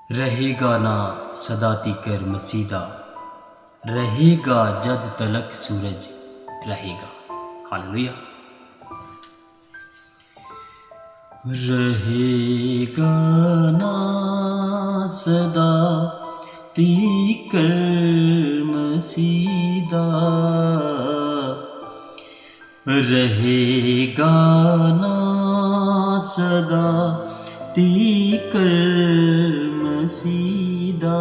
रहेगा ना सदाती कर मसीदा, रहेगा जद तलक सूरज रहेगा। हालेलुया। रहेगा ना सदा तीकर मसीदा, रहेगा ना सदा तीकर मसीदा,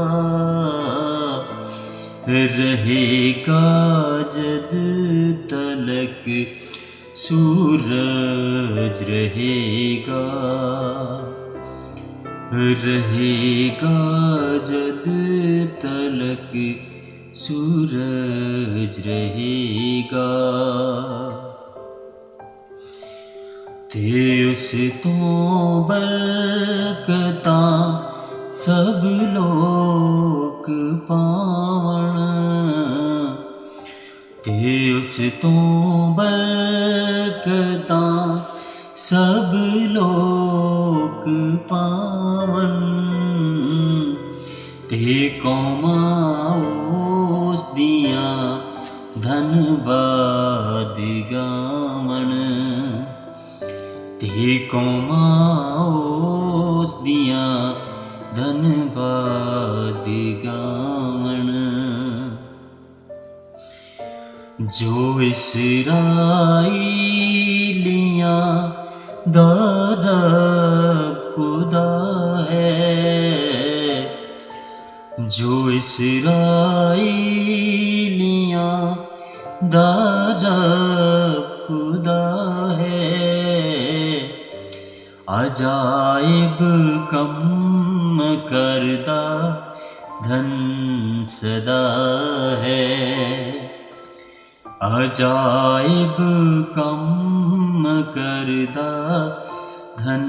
रहेगा जद तलक सूरज रहेगा, रहेगा जद तलक सूरज रहेगा। ते उस तो बरकता सब लोक पावण, ते उस तो बरकता सब लोक पावन, ते कौमां उस दियां धन्यवाद गावण, ते कौमां उस दियां धन्यवाद गावण। जो इस्राएलियां दा रब खुदा है, जो इस्राएलियां दा रब खुदा है, अजाइब कम करदा धन सदा है, अजाइब कम करदा धन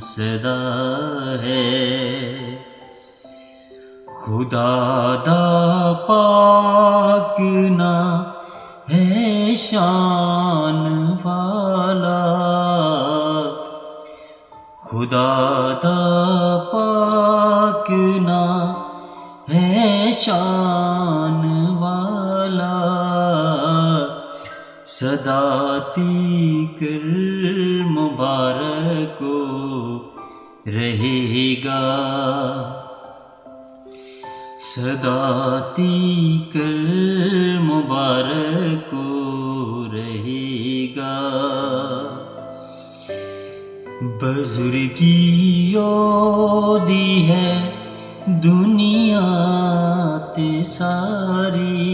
सदा है। खुदा दा पाक ना है शान वाला, खुदा दा पाक ना है शान वाला, सदा तीकर मुबारक रहेगा, सदा तीकर मुबारक रहेगा। बुजुर्गी ओदी है दुनिया ते सारी,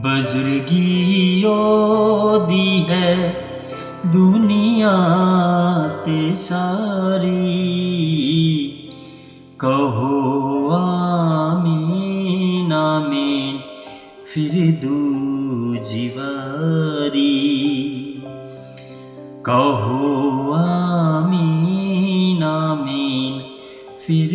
बुजुर्गी ओदी है दुनिया ते सारी, कहो आमीन आमीन फिर दूजी बारी, कहो आमीन आमीन फिर